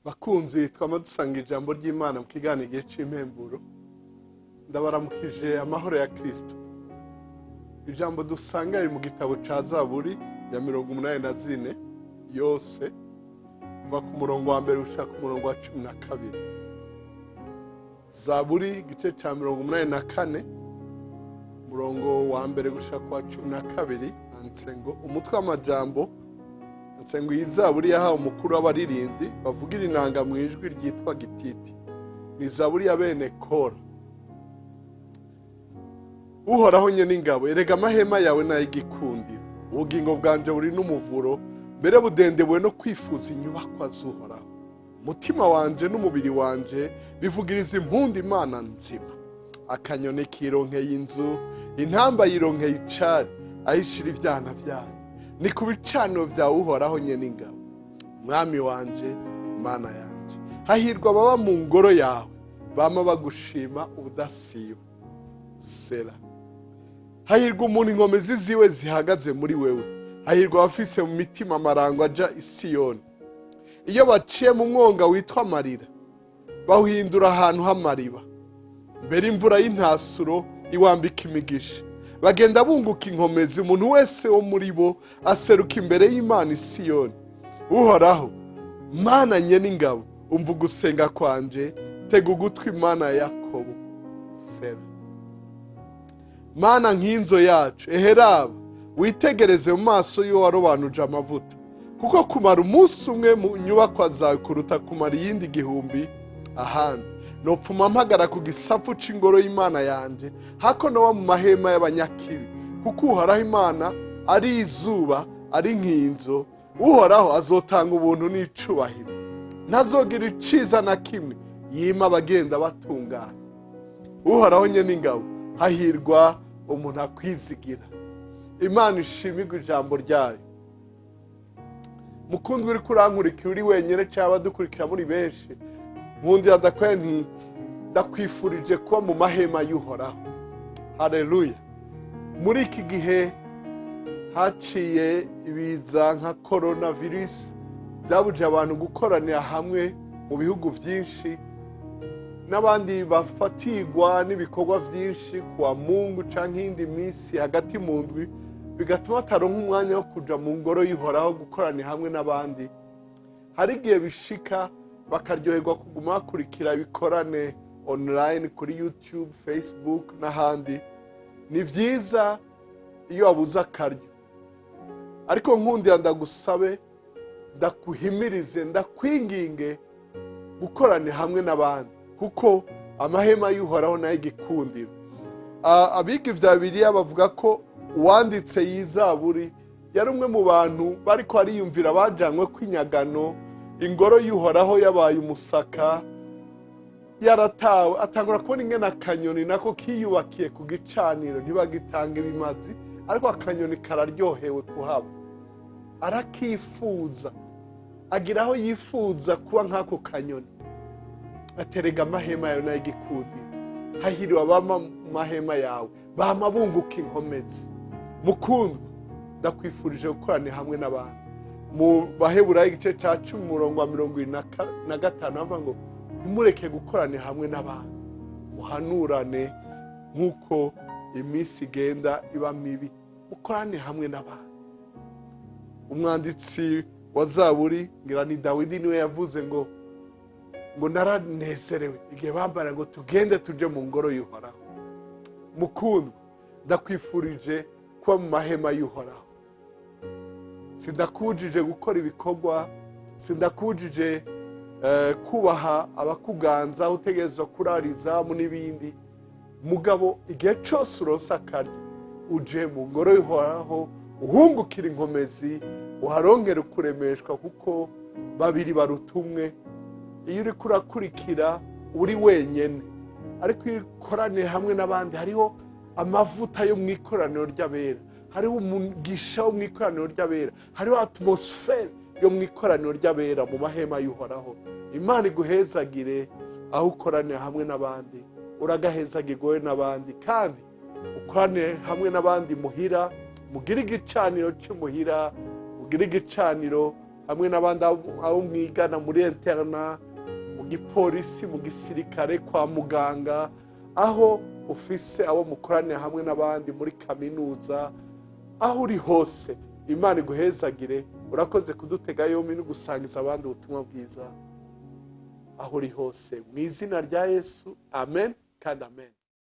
bakunzi twama dusanga ijambo ry'Imana mu kiganiro cy'impemburo. Ndabaramukije amahoro ya Kristo. Ijambo dusanga riri mu gitabo ca Zaburi ya 84 yose kuva ku murongo wa mbere gushika ku murongo wa 12. Zaburi igice ca 84 murongo wa mbere gushika ku wa 12 handitse ngo umutwe w'amajambo ngo iyi Zaburi yahawe umukuru w'abaririmbyi bavugira inanga mu ijwi ryitwa gititi. Ni Zaburi ya bene Kora. Uhoraho nyene ingabo, erega amahema yawe n'ay'igikundiro. Ubugingo bwanje buri n'umuvuro, mbere budendewe no kwifuza inyubakwa z'Uhoraho. Umutima wanje n'umubiri wanje bivugiriza impundu Imana nzima. Akanyoni kironkeye inzu, intamba yironkeye icari, ahishira ivyana vyayo. Ni ku bicaniro vyawe Uhoraho nyene ingabo, mwami wanje, Mana yanje. Hahirwa baba mu ngoro yawe, bama bagushima ubudasiba. Sera. Hahirwa umuntu inkomezi ziwe zihagaze muri wewe. Hahirwa abafise mu mitima amarango aja i Siyoni. Iyo baciye mu mwonga witwa Marira, bawuhindura ahantu h'amariba. Mbere imvura y'intasuro iwambika imigisha. Bagenda bunguka inkomezi, umuntu wese wo muri bo aseruka imbere y'Imana i Siyoni. Uhoraho, Mana nyene ingabo, umva gusenga kwanje, tega ugutwi Mana ya Yakobo. Sera. Mana nk'inzo yacu, eheraba, witegereze mu maso yo warobanuje amavuta. Kuko kumara umunsi umwe mu nyubakwa zawe kuruta kumara iyindi gihumbi ahandi. Nopfuma mpagara ku gisafu c'ingoro y'Imana yanje, hako noba mu mahema y'abanyakibi. Kuko Uhoraho Imana ari izuba, ari nk'inzo. Uhoraho azotanga ubuntu n'icubahiro. Ntazogira iciza na kimwe yima abagenda batungana. Uhoraho nyene ingabo, hahirwa umuntu akwizigira. Imana ishimirwe ijambo ryayo. Mukundwa uri kurankurikira uri wenyene cyangwa dukurikira muri benshi, nkundira ndakwifurije kuba mu mahema y'Uhoraho. Haleluya. Muri iki gihe haciye ibiza nka coronavirus, byabuje abantu gukoranira hamwe mu bihugu byinshi, n'abandi bafatigwa n'ibikorwa byinshi kwa Mungu canke indi minsi hagati mu ndwi, bigatuma ataronka umwanya wo kuja mu ngoro y'Uhoraho gukoranira hamwe n'abandi. Hari igihe bishika bakaryoherwa kuguma bakurikira ibikorane online kuri YouTube, Facebook n'ahandi. Ni vyiza iyo wabuze akaryo, ariko nkundira ndagusabe, ndakuhimirize, ndakwinginge gukoranira hamwe n'abandi, kuko amahema y'Uhoraho n'ay'igikundiro. Abiga ivya Bibiliya bavuga ko uwanditse iyi Zaburi yari umwe mu bantu bariko ariyumvira bajanywe kwinyagano, ingoro y'Uhoraho yabaye umusaka, yaratawe. Atangura kubona ingene akanyoni nako kiyubakiye ku gicaniro, ntibagitanga ibimazi, ariko akanyoni kararyohewe kuhaba, arakifuza, agira aho yifuza kuba nk'ako kanyoni. Aterega amahema yawe n'ay'igikundiro. Hahiriwe abama mu mahema yawe, bama bunguka inkomezi. Mukundwa, ndakwifurije gukoranira hamwe n'abantu. Mu Baheburayo igice ca 10 umurongo wa 25 bavuga ngo ntimureke gukoranira hamwe n'abantu, muhanurane nk'uko iminsi igenda iba mibi. Mukoranire hamwe n'abantu. Umwanditsi wa Zaburi ngira ni Dawidi niwe yavuze ngo naranezerewe igihe bambara ngo tugende tuje mu ngoro y'Uhoraho. Mukundwa, ndakwifurije kuba mu mahema y'Uhoraho. Sindakujije gukora ibikorwa, sindakujije kubaha abakuganza, utegerezwa kurariza mu n'ibindi. Mugabo igihe cyose uronse akaryo, uje mu ngoro y'Uhoraho, uhungukira inkomezi, uharonkera kuremeshwa, kuko babiri barutumwe. Iyo uri kurakurikira uri wenyene, ariko iyo ukoranire hamwe n'abandi, hariho amavuta yo mu ikoraniro ry'abera, hariho umugisha wo mu ikoraniro ry'abera, hariho atmosfere yo mu ikoraniro ry'abera mu mahema y'Uhoraho. Imana iguhezagire aho ukoranira hamwe n'abandi, uragahezagirwe n'abandi, kandi ukoranire hamwe n'abandi muhira, mugire igicaniro cy'umuhira, mugire igicaniro hamwe n'abandi abo mwigana muri interna, mu gipolisi, mu gisirikare, kwa muganga, aho ufise abo mukoranira hamwe n'abandi muri kaminuza, aho uri hose. Imana iguhezagire. Urakoze kudutega yombi no gusangiza abandi ubutumwa bwiza aho uri hose, mu izina rya Yesu, amen kandi amen.